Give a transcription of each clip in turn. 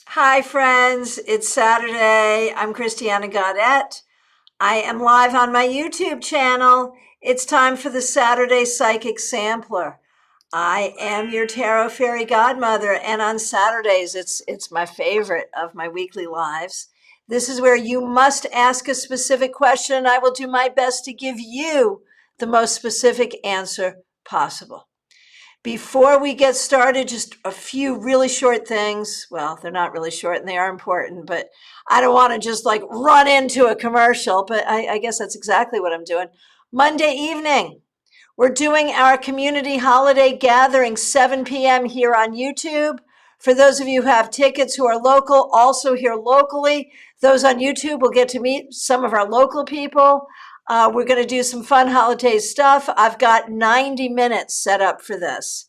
Hi, friends. It's Saturday. I'm Christiana Gaudette. I am live on my YouTube channel. It's time for the Saturday Psychic Sampler. I am your tarot fairy godmother, and on Saturdays, it's my favorite of my weekly lives. This is where you must ask a specific question, and I will do my best to give you the most specific answer possible. Before we get started, just a few really short things. Well, they're not really short and they are important, but I don't want to just like run into a commercial, but I guess that's exactly what I'm doing. Monday evening, we're doing our community holiday gathering, 7 p.m. here on YouTube. For those of you who have tickets who are local, also here locally, those on YouTube will get to meet some of our local people. We're going to do some fun holiday stuff. I've got 90 minutes set up for this.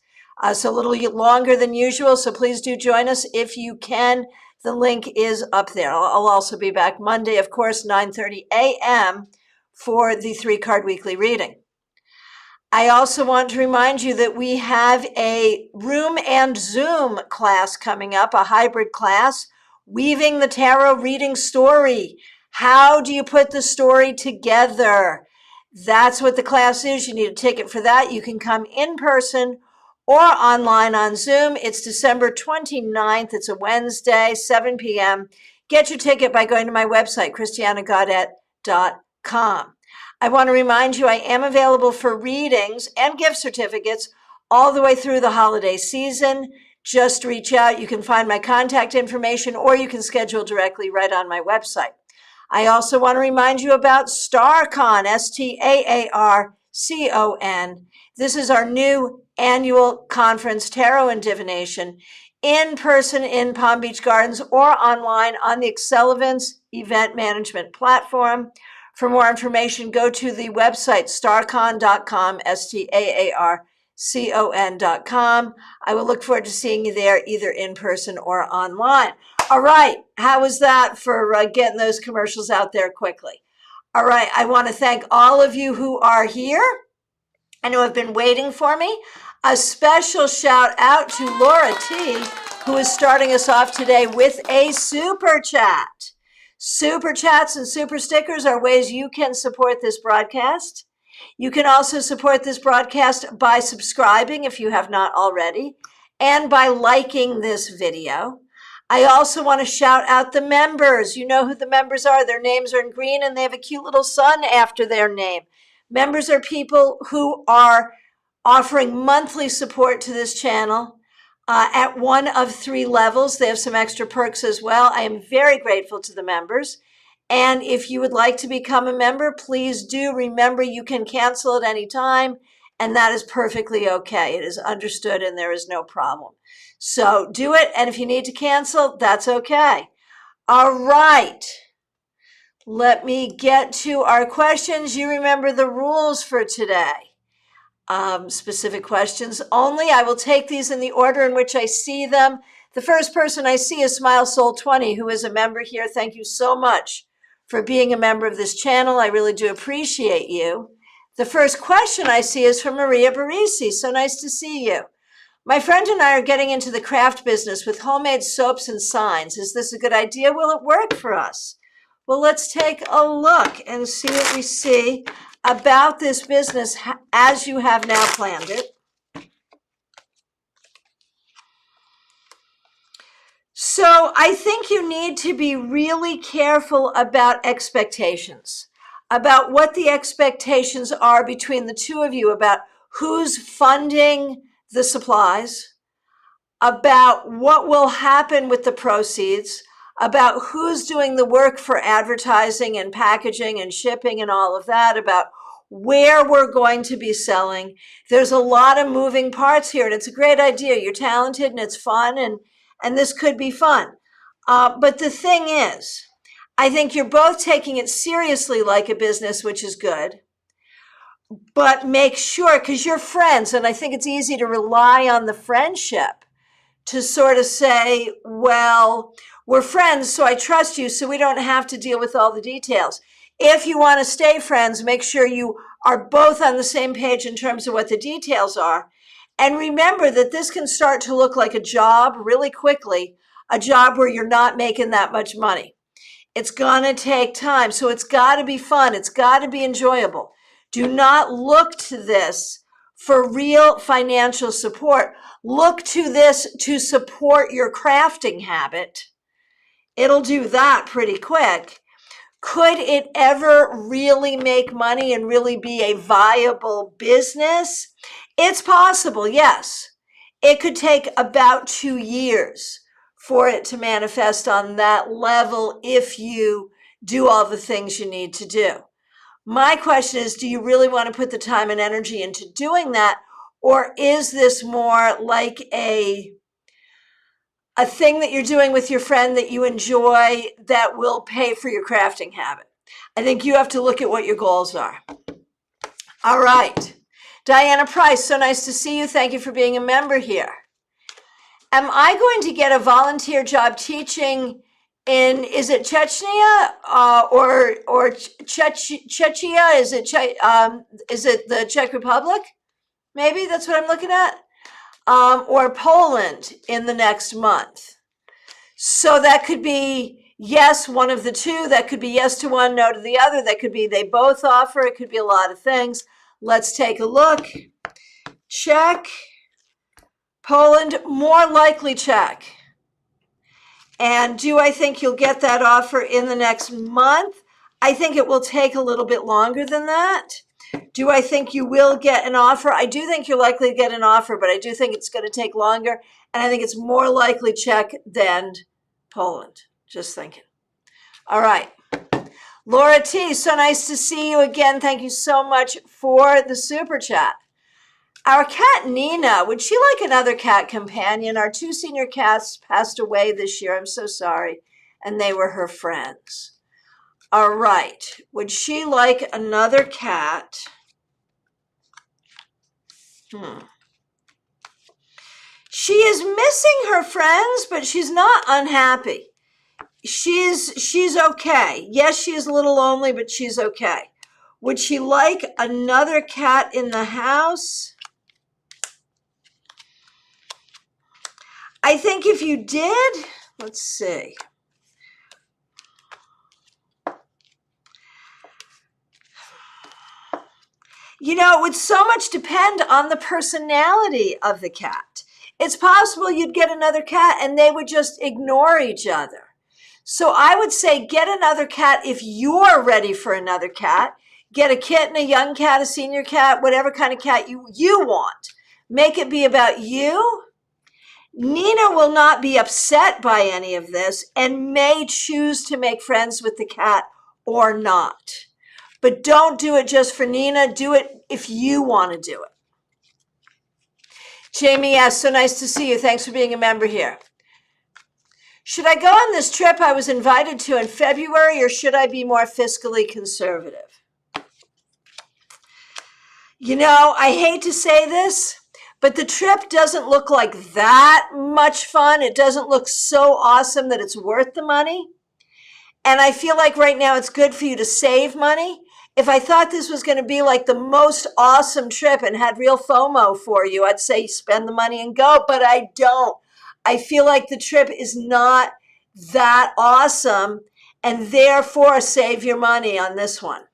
So a little longer than usual, so please do join us if you can. The link is up there. I'll also be back Monday, of course, 9:30 a.m. for the 3-card weekly reading. I also want to remind you that we have a Room and Zoom class coming up, a hybrid class, Weaving the Tarot Reading Story. How do you put the story together? That's what the class is. You need a ticket for that. You can come in person or online on Zoom. It's December 29th. It's a Wednesday, 7 p.m. Get your ticket by going to my website, christianagodet.com. I want to remind you I am available for readings and gift certificates all the way through the holiday season. Just reach out. You can find my contact information or you can schedule directly right on my website. I also want to remind you about StarCon, STAARCON. This is our new annual conference, Tarot and Divination, in person in Palm Beach Gardens or online on the Excellence event management platform. For more information, go to the website starcon.com, STAARCON.com. I will look forward to seeing you there either in person or online. All right, how was that for getting those commercials out there quickly? All right, I want to thank all of you who are here and who have been waiting for me. A special shout out to Laura T., who is starting us off today with a super chat. Super chats and super stickers are ways you can support this broadcast. You can also support this broadcast by subscribing if you have not already, and by liking this video. I also want to shout out the members. You know who the members are. Their names are in green and they have a cute little sun after their name. Members are people who are offering monthly support to this channel at one of 3 levels. They have some extra perks as well. I am very grateful to the members. And if you would like to become a member, please do. Remember, you can cancel at any time, and that is perfectly okay. It is understood and there is no problem. So do it. And if you need to cancel, that's okay. All right. Let me get to our questions. You remember the rules for today. Specific questions only. I will take these in the order in which I see them. The first person I see is Smile Soul 20, who is a member here. Thank you so much for being a member of this channel. I really do appreciate you. The first question I see is from Maria Barisi. So nice to see you. My friend and I are getting into the craft business with homemade soaps and signs. Is this a good idea? Will it work for us? Well, let's take a look and see what we see about this business as you have now planned it. So I think you need to be really careful about expectations, about what the expectations are between the two of you, about who's funding the supplies, about what will happen with the proceeds, about who's doing the work for advertising and packaging and shipping and all of that, about where we're going to be selling. There's a lot of moving parts here, and it's a great idea. You're talented and it's fun, and this could be fun. But the thing is, I think you're both taking it seriously like a business, which is good. But make sure, because you're friends, and I think it's easy to rely on the friendship to sort of say, well, we're friends, so I trust you, so we don't have to deal with all the details. If you want to stay friends, make sure you are both on the same page in terms of what the details are. And remember that this can start to look like a job really quickly a job where you're not making that much money. It's going to take time. So it's got to be fun. It's got to be enjoyable. Do not look to this for real financial support. Look to this to support your crafting habit. It'll do that pretty quick. Could it ever really make money and really be a viable business? It's possible, yes. It could take about 2 years for it to manifest on that level if you do all the things you need to do. My question is, do you really want to put the time and energy into doing that? Or is this more like a thing that you're doing with your friend that you enjoy that will pay for your crafting habit? I think you have to look at what your goals are. All right. Diana Price, so nice to see you. Thank you for being a member here. Am I going to get a volunteer job teaching in, is it Chechnya or Czechia? Is it the Czech Republic? Maybe that's what I'm looking at. Or Poland in the next month. So that could be yes, one of the two. That could be yes to one, no to the other. That could be they both offer. It could be a lot of things. Let's take a look. Czech, Poland, more likely Czech. And do I think you'll get that offer in the next month? I think it will take a little bit longer than that. Do I think you will get an offer? I do think you're likely to get an offer, but I do think it's going to take longer. And I think it's more likely Czech than Poland. Just thinking. All right. Laura T, so nice to see you again. Thank you so much for the super chat. Our cat Nina, would she like another cat companion? Our 2 senior cats passed away this year. I'm so sorry. And they were her friends. All right. Would she like another cat? She is missing her friends, but she's not unhappy. She's okay. Yes, she is a little lonely, but she's okay. Would she like another cat in the house? I think if you did, let's see. You know, it would so much depend on the personality of the cat. It's possible you'd get another cat and they would just ignore each other. So I would say get another cat if you're ready for another cat. Get a kitten, a young cat, a senior cat, whatever kind of cat you want. Make it be about you. Nina will not be upset by any of this and may choose to make friends with the cat or not. But don't do it just for Nina. Do it if you want to do it. Jamie S., so nice to see you. Thanks for being a member here. Should I go on this trip I was invited to in February, or should I be more fiscally conservative? You know, I hate to say this, but the trip doesn't look like that much fun. It doesn't look so awesome that it's worth the money. And I feel like right now it's good for you to save money. If I thought this was going to be like the most awesome trip and had real FOMO for you, I'd say spend the money and go, but I don't. I feel like the trip is not that awesome, and therefore save your money on this one.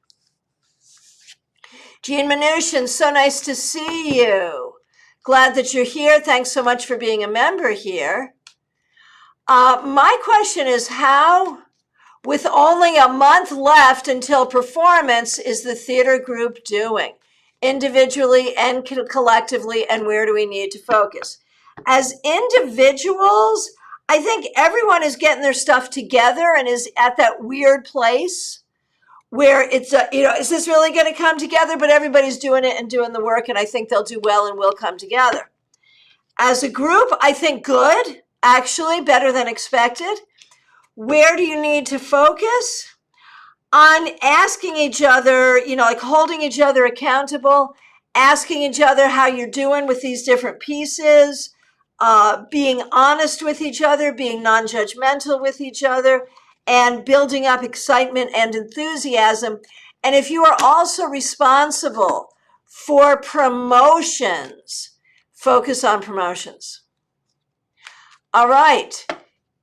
Jean Mnuchin, so nice to see you. Glad that you're here. Thanks so much for being a member here. My question is, how, with only a month left until performance, is the theater group doing? Individually and collectively, and where do we need to focus? As individuals, I think everyone is getting their stuff together and is at that weird place where it's, is this really going to come together? But everybody's doing it and doing the work, and I think they'll do well and will come together. As a group, I think good, actually, better than expected. Where do you need to focus? On asking each other, like holding each other accountable, asking each other how you're doing with these different pieces, being honest with each other, being non-judgmental with each other, and building up excitement and enthusiasm. And if you are also responsible for promotions, focus on promotions. All right.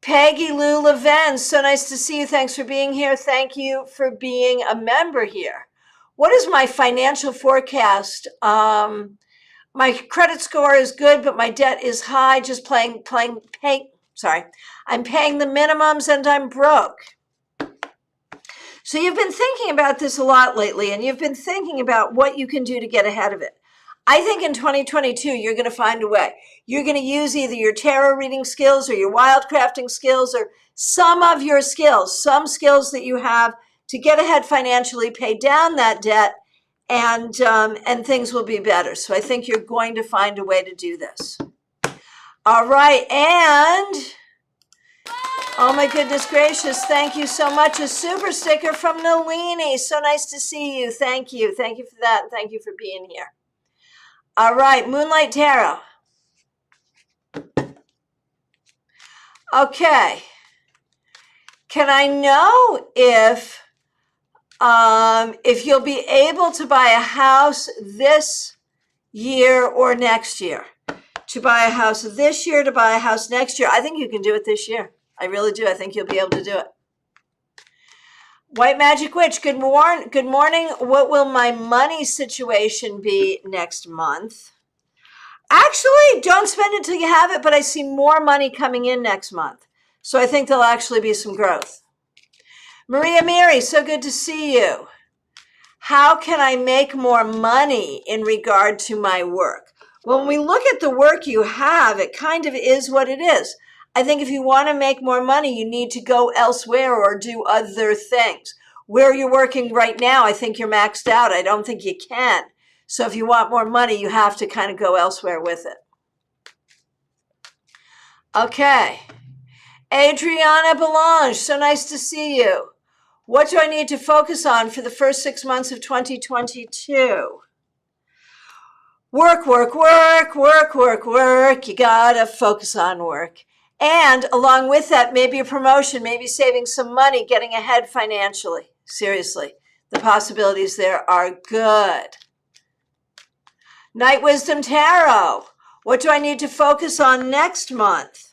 Peggy Lou Leven, so nice to see you. Thanks for being here. Thank you for being a member here. What is my financial forecast? My credit score is good, but my debt is high. Just I'm paying the minimums and I'm broke. So you've been thinking about this a lot lately, and you've been thinking about what you can do to get ahead of it. I think in 2022, you're going to find a way. You're going to use either your tarot reading skills or your wildcrafting skills or some of your skills, some skills that you have to get ahead financially, pay down that debt, and things will be better. So I think you're going to find a way to do this. All right, and oh my goodness gracious, thank you so much. A super sticker from Nalini. So nice to see you. Thank you. Thank you for that. And thank you for being here. All right, Moonlight Tarot. Okay. Can I know if you'll be able to buy a house this year or next year? To buy a house this year, to buy a house next year. I think you can do it this year. I really do. I think you'll be able to do it. White Magic Witch, good morning. What will my money situation be next month? Actually, don't spend it till you have it, but I see more money coming in next month. So I think there'll actually be some growth. Maria Mary, so good to see you. How can I make more money in regard to my work? Well, when we look at the work you have, it kind of is what it is. I think if you want to make more money, you need to go elsewhere or do other things. Where you're working right now, I think you're maxed out. I don't think you can. So if you want more money, you have to kind of go elsewhere with it. Okay. Adriana Belange, so nice to see you. What do I need to focus on for the first 6 months of 2022? Work, work, work, work, work, work. You gotta focus on work. And along with that, maybe a promotion, maybe saving some money, getting ahead financially. Seriously, the possibilities there are good. Night Wisdom Tarot. What do I need to focus on next month?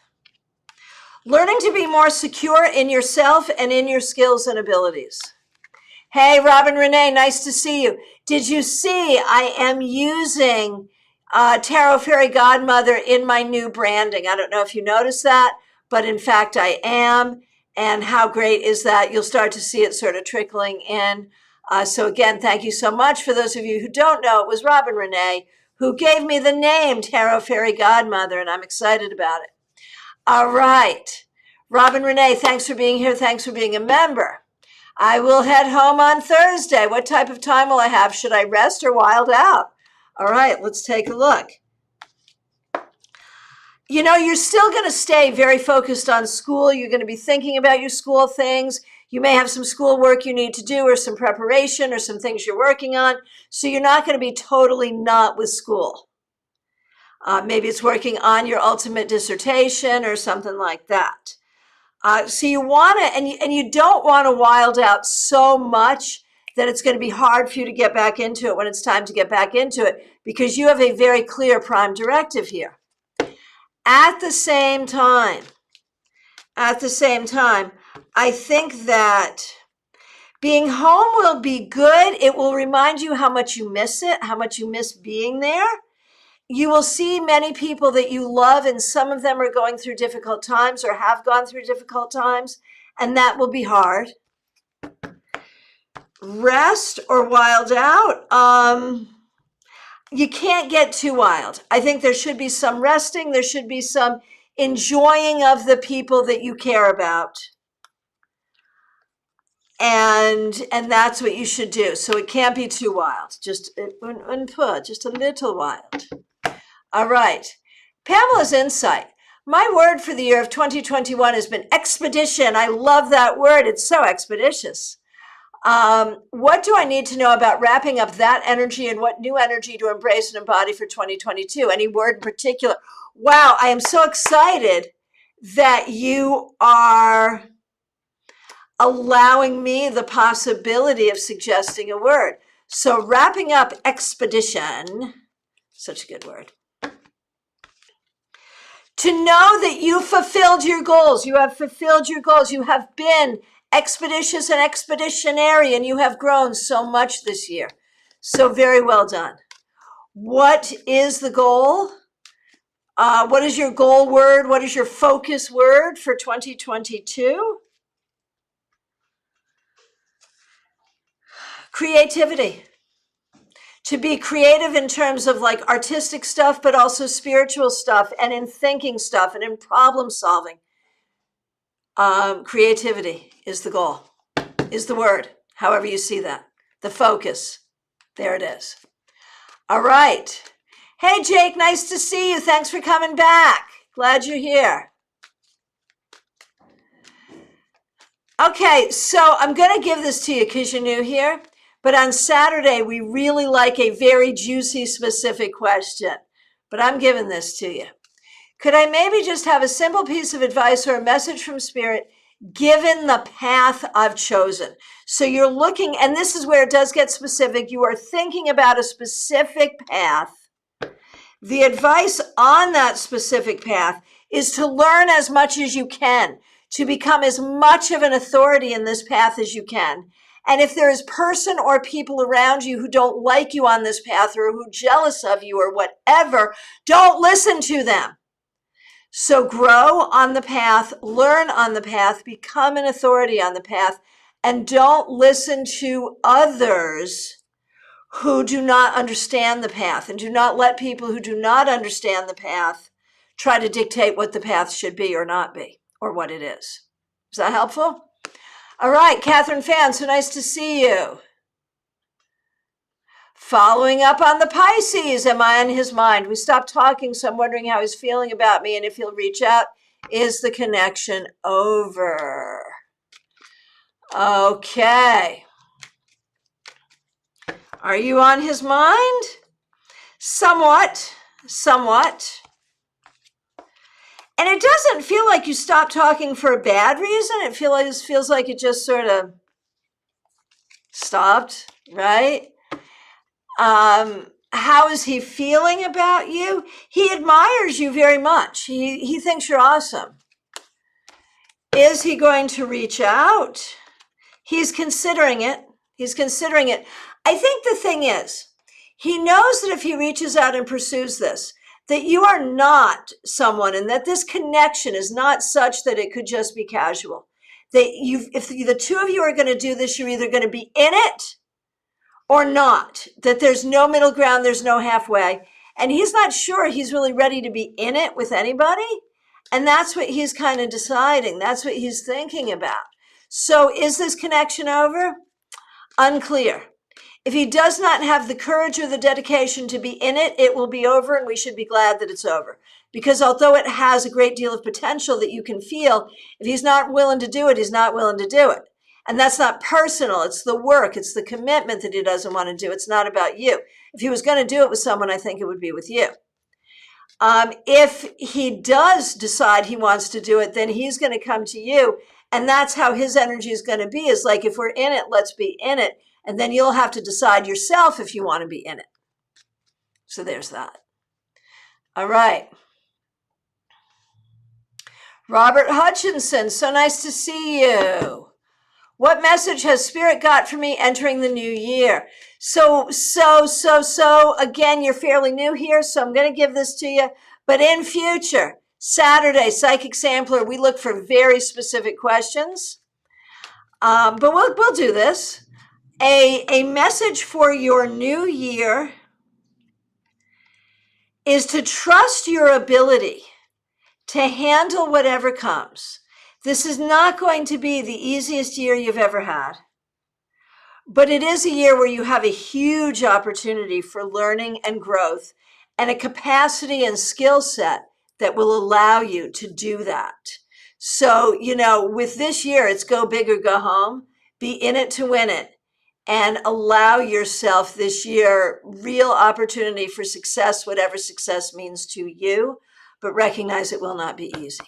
Learning to be more secure in yourself and in your skills and abilities. Hey, Robin Renee, nice to see you. Did you see I am using Tarot Fairy Godmother in my new branding? I don't know if you noticed that, but in fact I am. And how great is that? You'll start to see it sort of trickling in. So again, thank you so much. For those of you who don't know, it was Robin Renee who gave me the name Tarot Fairy Godmother, and I'm excited about it. All right. Robin Renee, thanks for being here. Thanks for being a member. I will head home on Thursday. What type of time will I have? Should I rest or wild out? All right, let's take a look. You know, you're still going to stay very focused on school. You're going to be thinking about your school things. You may have some school work you need to do or some preparation or some things you're working on. So you're not going to be totally not with school. Maybe it's working on your ultimate dissertation or something like that. So you want to, and you don't want to wild out so much that it's going to be hard for you to get back into it when it's time to get back into it, because you have a very clear prime directive here. At the same time, I think that being home will be good. It will remind you how much you miss it, how much you miss being there. You will see many people that you love, and some of them are going through difficult times or have gone through difficult times, and that will be hard. Rest or wild out. You can't get too wild. I think there should be some resting. There should be some enjoying of the people that you care about. And that's what you should do. So it can't be too wild. Just a little wild. All right. Pamela's insight. My word for the year of 2021 has been expedition. I love that word. It's so expeditious. What do I need to know about wrapping up that energy, and what new energy to embrace and embody for 2022? Any word in particular? Wow, I am so excited that you are allowing me the possibility of suggesting a word. So wrapping up expedition, such a good word. To know that you fulfilled your goals. You have fulfilled your goals. You have been expeditious and expeditionary, and you have grown so much this year. So very well done. What is the goal? What is your goal word? What is your focus word for 2022? Creativity. To be creative in terms of like artistic stuff, but also spiritual stuff and in thinking stuff and in problem solving. Creativity is the goal, is the word, however you see that. The focus. There it is. All right. Hey, Jake, nice to see you. Thanks for coming back. Glad you're here. Okay, so I'm going to give this to you because you're new here. But on Saturday, we really like a very juicy, specific question. But I'm giving this to you. Could I maybe just have a simple piece of advice or a message from Spirit given the path I've chosen? So you're looking, and this is where it does get specific. You are thinking about a specific path. The advice on that specific path is to learn as much as you can, to become as much of an authority in this path as you can. And if there is person or people around you who don't like you on this path or who are jealous of you or whatever, don't listen to them. So grow on the path, learn on the path, become an authority on the path, and don't listen to others who do not understand the path, and do not let people who do not understand the path try to dictate what the path should be or not be, or what it is. Is that helpful? All right, Catherine Fan, so nice to see you. Following up on the Pisces, am I on his mind? We stopped talking, so I'm wondering how he's feeling about me and if he'll reach out. Is the connection over? Okay. Are you on his mind? Somewhat. And it doesn't feel like you stopped talking for a bad reason. It feels like it just sort of stopped, right? How is he feeling about you? He admires you very much. He thinks you're awesome. Is he going to reach out? He's considering it. I think the thing is, he knows that if he reaches out and pursues this, that you are not someone and that this connection is not such that it could just be casual. That if the two of you are going to do this, you're either going to be in it or not, that there's no middle ground, there's no halfway. And he's not sure he's really ready to be in it with anybody. And that's what he's kind of deciding. That's what he's thinking about. So is this connection over? Unclear. If he does not have the courage or the dedication to be in it, it will be over, and we should be glad that it's over. Because although it has a great deal of potential that you can feel, if he's not willing to do it, he's not willing to do it. And that's not personal. It's the work. It's the commitment that he doesn't want to do. It's not about you. If he was going to do it with someone, I think it would be with you. If he does decide he wants to do it, then he's going to come to you. And that's how his energy is going to be, is like, if we're in it, let's be in it. And then you'll have to decide yourself if you want to be in it. So there's that. All right. Robert Hutchinson, so nice to see you. What message has Spirit got for me entering the new year? So, again, you're fairly new here, so I'm going to give this to you. But in future, Saturday, Psychic Sampler, we look for very specific questions. But we'll do this. A message for your new year is to trust your ability to handle whatever comes. This is not going to be the easiest year you've ever had, but it is a year where you have a huge opportunity for learning and growth and a capacity and skill set that will allow you to do that. So, with this year, it's go big or go home, be in it to win it, and allow yourself this year real opportunity for success, whatever success means to you, but recognize it will not be easy.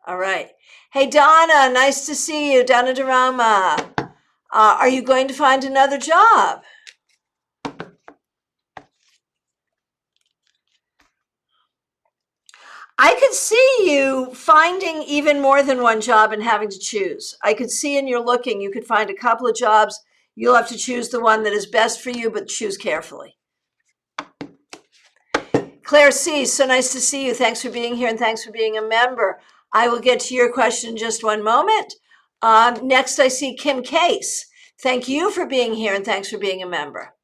All right. Hey, Donna, nice to see you. Donna Durama. Are you going to find another job? I could see you finding even more than one job and having to choose. I could see in your looking, you could find a couple of jobs. You'll have to choose the one that is best for you, but choose carefully. Claire C., so nice to see you. Thanks for being here and thanks for being a member. I will get to your question in just one moment. Next, I see Kim Case. Thank you for being here and thanks for being a member.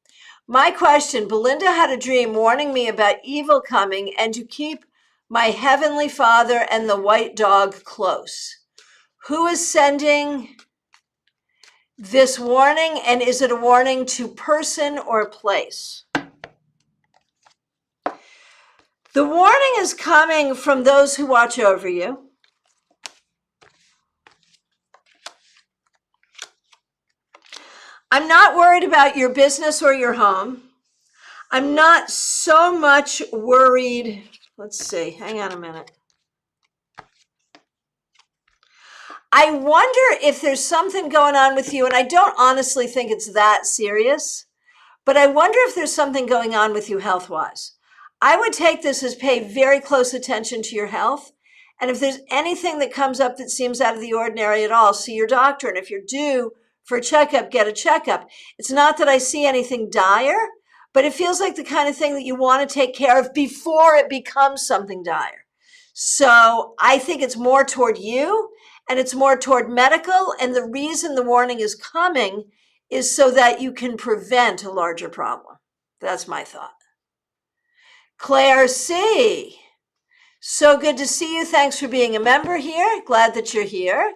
My question, Belinda had a dream warning me about evil coming and to keep my heavenly Father and the white dog close. Who is sending this warning, and is it a warning to person or place? The warning is coming from those who watch over you. I'm not worried about your business or your home. I'm not so much worried. Let's see, hang on a minute. I wonder if there's something going on with you, and I don't honestly think it's that serious, but I wonder if there's something going on with you health-wise. I would take this as pay very close attention to your health. And if there's anything that comes up that seems out of the ordinary at all, see your doctor. And if you're due for a checkup, get a checkup. It's not that I see anything dire, but it feels like the kind of thing that you want to take care of before it becomes something dire. So I think it's more toward you and it's more toward medical. And the reason the warning is coming is so that you can prevent a larger problem. That's my thought. Claire C., so good to see you. Thanks for being a member here. Glad that you're here.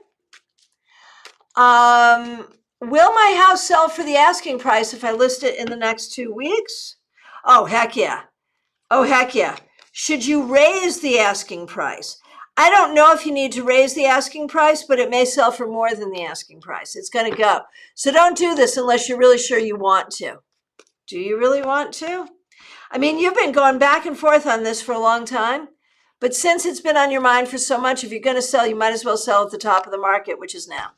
Will my house sell for the asking price if I list it in the next 2 weeks? Oh, heck yeah. Oh, heck yeah. Should you raise the asking price? I don't know if you need to raise the asking price, but it may sell for more than the asking price. It's going to go. So don't do this unless you're really sure you want to. Do you really want to? I mean, you've been going back and forth on this for a long time, but since it's been on your mind for so much, if you're going to sell, you might as well sell at the top of the market, which is now.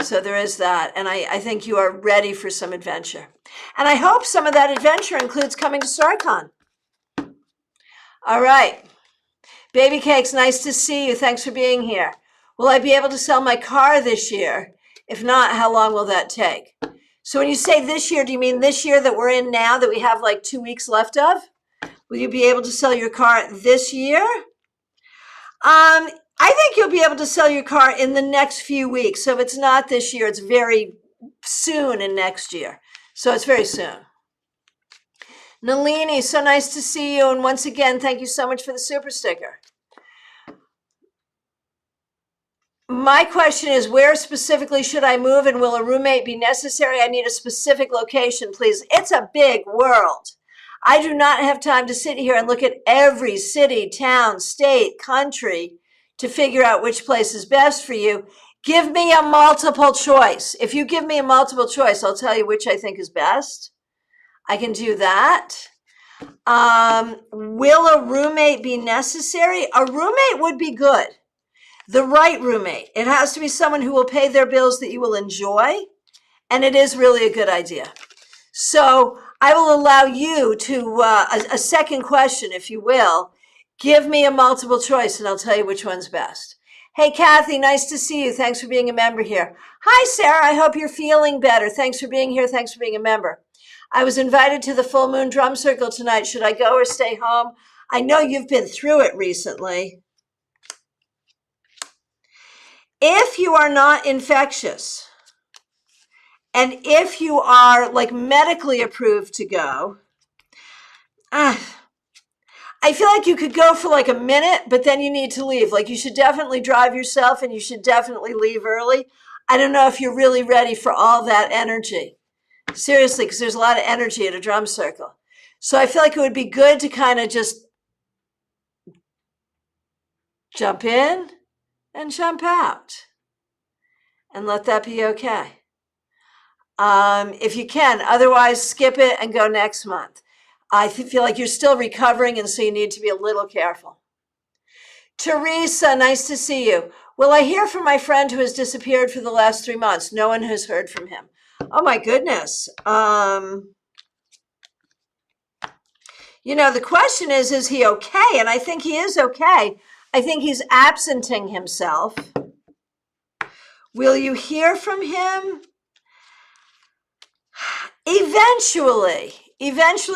So there is that, and I think you are ready for some adventure. And I hope some of that adventure includes coming to StarCon. All right. Baby Cakes, nice to see you. Thanks for being here. Will I be able to sell my car this year? If not, how long will that take? So when you say this year, do you mean this year that we're in now that we have like 2 weeks left of? Will you be able to sell your car this year? I think you'll be able to sell your car in the next few weeks. So if it's not this year, it's very soon in next year. So it's very soon. Nalini, so nice to see you. And once again, thank you so much for the super sticker. My question is, where specifically should I move and will a roommate be necessary? I need a specific location, please. It's a big world. I do not have time to sit here and look at every city, town, state, country to figure out which place is best for you. Give me a multiple choice. If you give me a multiple choice, I'll tell you which I think is best. I can do that. Will a roommate be necessary? A roommate would be good. The right roommate. It has to be someone who will pay their bills that you will enjoy, and it is really a good idea. So I will allow you to, a second question, if you will. Give me a multiple choice, and I'll tell you which one's best. Hey, Kathy, nice to see you. Thanks for being a member here. Hi, Sarah. I hope you're feeling better. Thanks for being here. Thanks for being a member. I was invited to the full moon drum circle tonight. Should I go or stay home? I know you've been through it recently. If you are not infectious, and if you are like medically approved to go, I feel like you could go for like a minute, but then you need to leave. Like you should definitely drive yourself and you should definitely leave early. I don't know if you're really ready for all that energy. Seriously, because there's a lot of energy at a drum circle. So I feel like it would be good to kind of just jump in and jump out and let that be okay. If you can, otherwise skip it and go next month. I feel like you're still recovering and so you need to be a little careful. Teresa, nice to see you. Will I hear from my friend who has disappeared for the last 3 months? No one has heard from him. Oh my goodness. The question is he okay? And I think he is okay. I think he's absenting himself. Will you hear from him? Eventually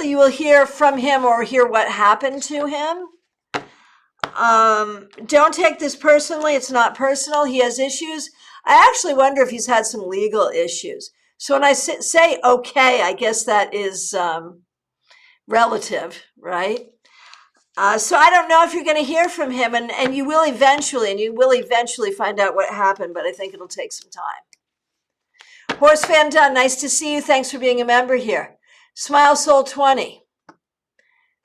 you will hear from him or hear what happened to him. Don't take this personally. It's not personal. He has issues. I actually wonder if he's had some legal issues. So when I say okay, I guess that is relative, right? So I don't know if you're going to hear from him, and you will eventually find out what happened, but I think it'll take some time. Horse Van Dunn, nice to see you. Thanks for being a member here. Smile Soul 20,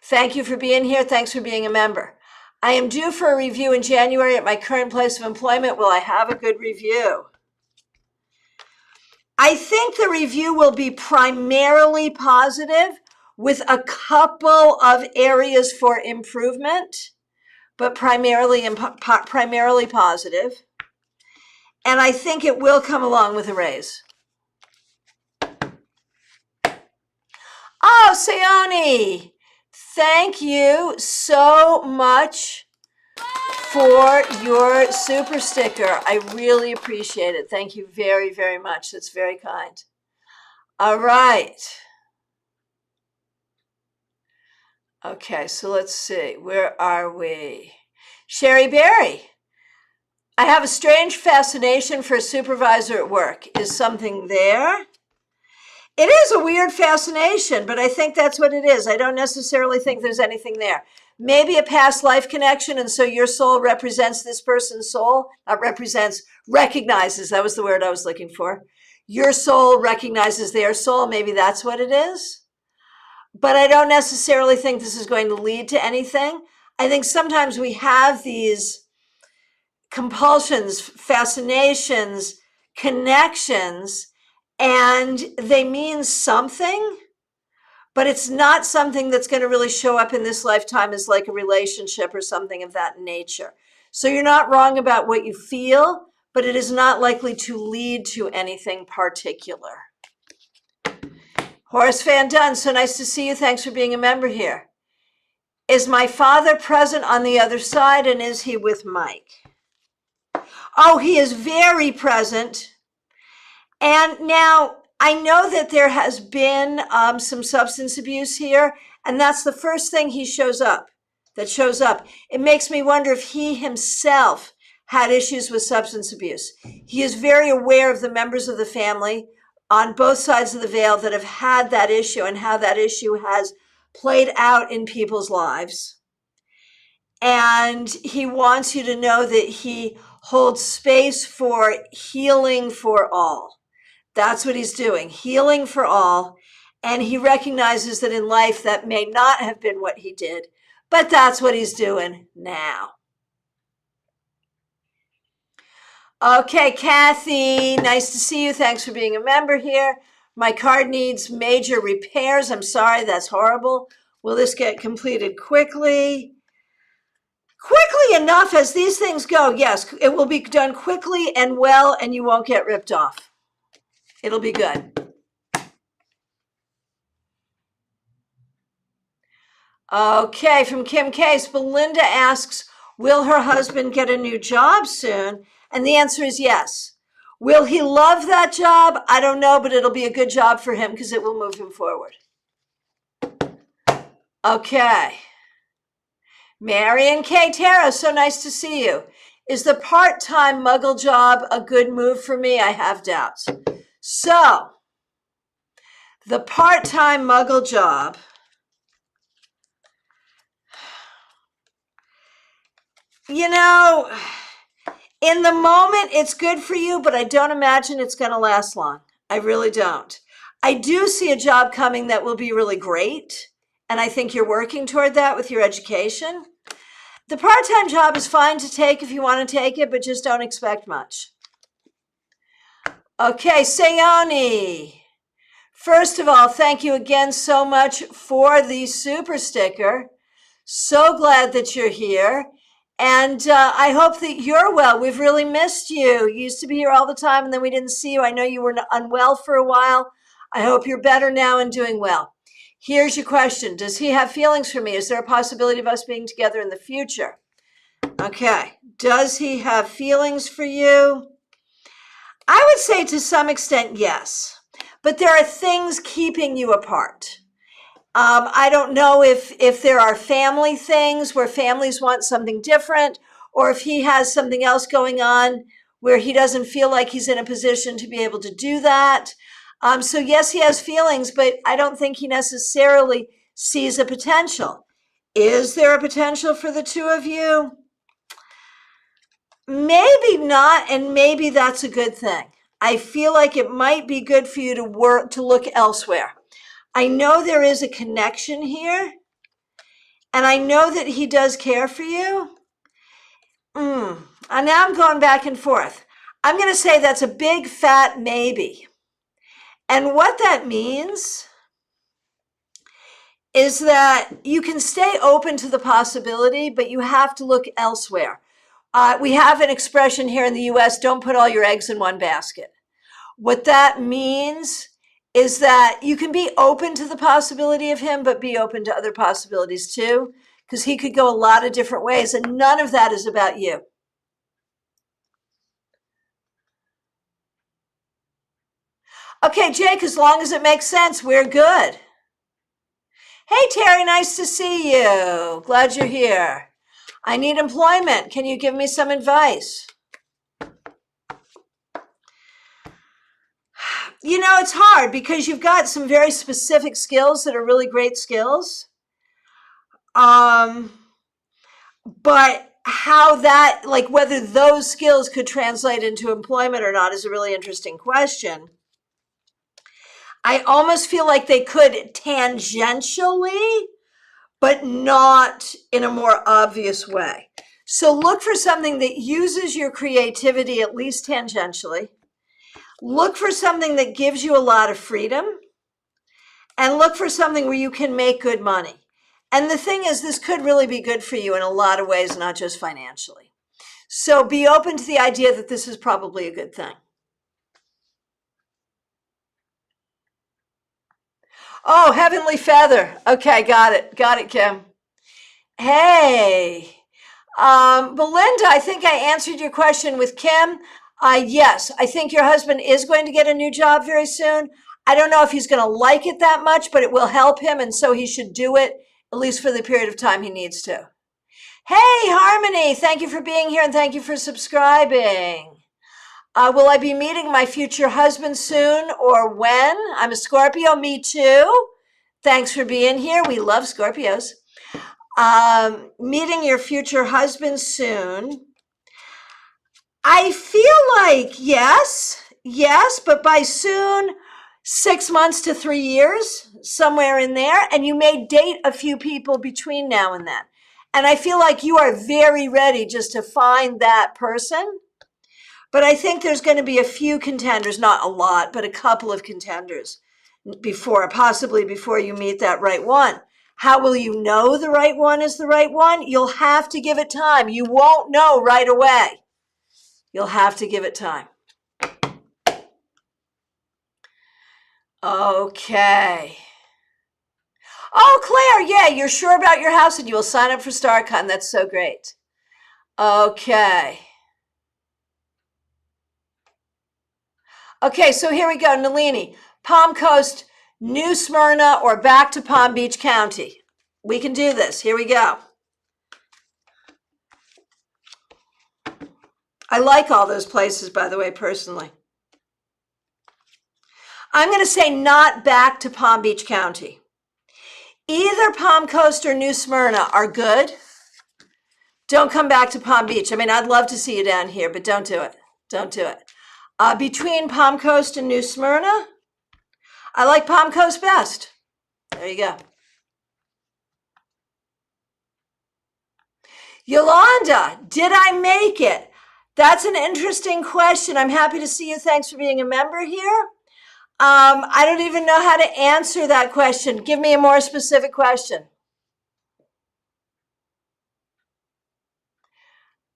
thank you for being here. Thanks for being a member. I am due for a review in January at my current place of employment. Will I have a good review? I think the review will be primarily positive with a couple of areas for improvement, but primarily positive. And I think it will come along with a raise. Oh, Sayoni, thank you so much for your super sticker. I really appreciate it. Thank you very, very much. That's very kind. All right. Okay, so let's see. Where are we? Sherry Berry. I have a strange fascination for a supervisor at work. Is something there? It is a weird fascination, but I think that's what it is. I don't necessarily think there's anything there. Maybe a past life connection, and so your soul represents this person's soul. Recognizes, that was the word I was looking for. Your soul recognizes their soul. Maybe that's what it is. But I don't necessarily think this is going to lead to anything. I think sometimes we have these compulsions, fascinations, connections, and they mean something, but it's not something that's going to really show up in this lifetime as like a relationship or something of that nature. So you're not wrong about what you feel, but it is not likely to lead to anything particular. Horace Van Dunn, so nice to see you. Thanks for being a member here. Is my father present on the other side, and is he with Mike? Oh, he is very present. And now I know that there has been some substance abuse here, and that's the first thing that shows up. It makes me wonder if he himself had issues with substance abuse. He is very aware of the members of the family on both sides of the veil that have had that issue and how that issue has played out in people's lives. And he wants you to know that he holds space for healing for all. That's what he's doing, healing for all. And he recognizes that in life that may not have been what he did, but that's what he's doing now. Okay, Kathy, nice to see you. Thanks for being a member here. My card needs major repairs. I'm sorry, that's horrible. Will this get completed quickly? Quickly enough as these things go, yes, it will be done quickly and well, and you won't get ripped off. It'll be good. Okay, from Kim Case, Belinda asks, will her husband get a new job soon? And the answer is yes. Will he love that job? I don't know, but it'll be a good job for him because it will move him forward. Okay. Marion K. Tara, so nice to see you. Is the part-time muggle job a good move for me? I have doubts. So, the part-time muggle job, in the moment, it's good for you, but I don't imagine it's going to last long. I really don't. I do see a job coming that will be really great, and I think you're working toward that with your education. The part-time job is fine to take if you want to take it, but just don't expect much. Okay, Sayoni. First of all, thank you again so much for the super sticker. So glad that you're here. And I hope that you're well. We've really missed you. You used to be here all the time, and then we didn't see you. I know you were unwell for a while. I hope you're better now and doing well. Here's your question. Does he have feelings for me? Is there a possibility of us being together in the future? Okay. Does he have feelings for you? I would say to some extent, yes. But there are things keeping you apart. I don't know if there are family things where families want something different, or if he has something else going on where he doesn't feel like he's in a position to be able to do that. So yes, he has feelings, but I don't think he necessarily sees a potential. Is there a potential for the two of you? Maybe not, and maybe that's a good thing. I feel like it might be good for you to look elsewhere. I know there is a connection here, and I know that he does care for you. And now I'm going back and forth. I'm going to say that's a big fat maybe. And what that means is that you can stay open to the possibility, but you have to look elsewhere. We have an expression here in the US, don't put all your eggs in one basket. What that means is that you can be open to the possibility of him, but be open to other possibilities too, because he could go a lot of different ways, and none of that is about you. Okay, Jake, as long as it makes sense, we're good. Hey, Terry, nice to see you. Glad you're here. I need employment. Can you give me some advice? You know, it's hard because you've got some very specific skills that are really great skills. But how that, like whether those skills could translate into employment or not is a really interesting question. I almost feel like they could tangentially, but not in a more obvious way. So look for something that uses your creativity, at least tangentially. Look for something that gives you a lot of freedom, and look for something where you can make good money. And the thing is, this could really be good for you in a lot of ways, not just financially. So be open to the idea that this is probably a good thing. Oh, Heavenly Feather. Okay, got it. Got it, Kim. Hey. Belinda, I think I answered your question with Kim. Yes, I think your husband is going to get a new job very soon. I don't know if he's going to like it that much, but it will help him, and so he should do it, at least for the period of time he needs to. Hey, Harmony, thank you for being here and thank you for subscribing. Will I be meeting my future husband soon or when? I'm a Scorpio, me too. Thanks for being here. We love Scorpios. Meeting your future husband soon. I feel like yes, but by soon, 6 months to 3 years, somewhere in there. And you may date a few people between now and then. And I feel like you are very ready just to find that person. But I think there's going to be a few contenders, not a lot, but a couple of contenders possibly before you meet that right one. How will you know the right one is the right one? You'll have to give it time. You won't know right away. You'll have to give it time. Okay. Oh, Claire, yeah, you're sure about your house and you will sign up for StarCon. That's so great. Okay. Okay, so here we go, Nalini. Palm Coast, New Smyrna, or back to Palm Beach County. We can do this. Here we go. I like all those places, by the way, personally. I'm going to say not back to Palm Beach County. Either Palm Coast or New Smyrna are good. Don't come back to Palm Beach. I mean, I'd love to see you down here, but don't do it. Don't do it. Between Palm Coast and New Smyrna, I like Palm Coast best. There you go. Yolanda, did I make it? That's an interesting question. I'm happy to see you. Thanks for being a member here. I don't even know how to answer that question. Give me a more specific question.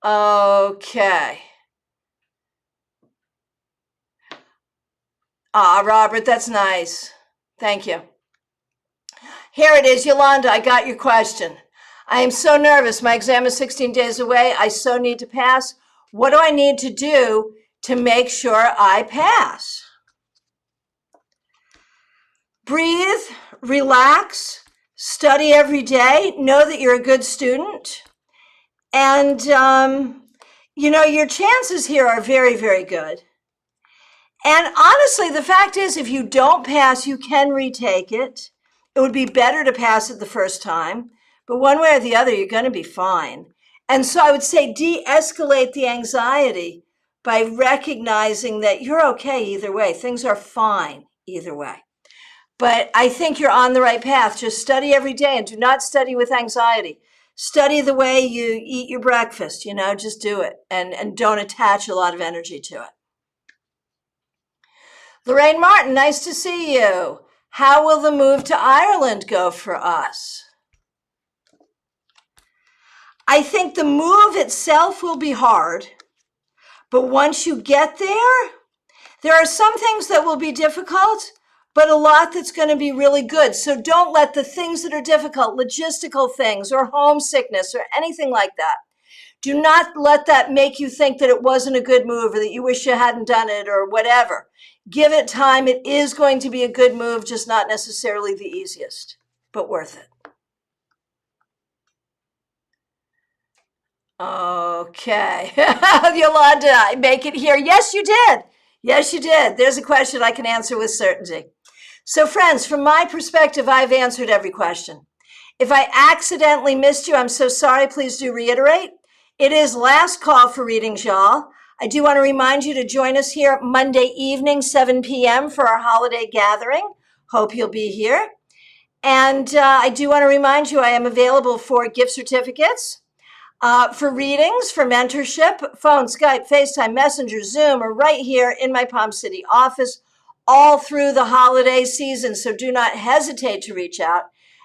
Okay. Robert, that's nice. Thank you. Here it is, Yolanda, I got your question. I am so nervous. My exam is 16 days away. I so need to pass. What do I need to do to make sure I pass? Breathe, relax, study every day, know that you're a good student. And, your chances here are very, very good. And honestly, the fact is, if you don't pass, you can retake it. It would be better to pass it the first time, but one way or the other, you're going to be fine. And so I would say de-escalate the anxiety by recognizing that you're okay either way. Things are fine either way. But I think you're on the right path. Just study every day and do not study with anxiety. Study the way you eat your breakfast, just do it and don't attach a lot of energy to it. Lorraine Martin, nice to see you. How will the move to Ireland go for us? I think the move itself will be hard, but once you get there are some things that will be difficult, but a lot that's going to be really good. So don't let the things that are difficult, logistical things or homesickness or anything like that, do not let that make you think that it wasn't a good move or that you wish you hadn't done it or whatever. Give it time. It is going to be a good move, just not necessarily the easiest, but worth it. Okay. Yolanda, make it here. Yes, you did. Yes, you did. There's a question I can answer with certainty. So friends, from my perspective, I've answered every question. If I accidentally missed you, I'm so sorry. Please do reiterate. It is last call for readings, y'all. I do want to remind you to join us here Monday evening, 7 p.m. for our holiday gathering. Hope you'll be here. And I do want to remind you I am available for gift certificates, for readings, for mentorship, phone, Skype, FaceTime, Messenger, Zoom, or right here in my Palm City office all through the holiday season. So do not hesitate to reach out.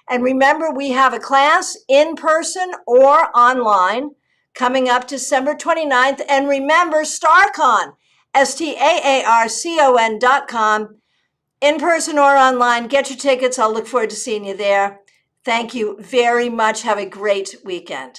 And remember, we have a class in person or online coming up December 29th. And remember, StarCon, STAARCON.com, in person or online. Get your tickets. I'll look forward to seeing you there. Thank you very much. Have a great weekend.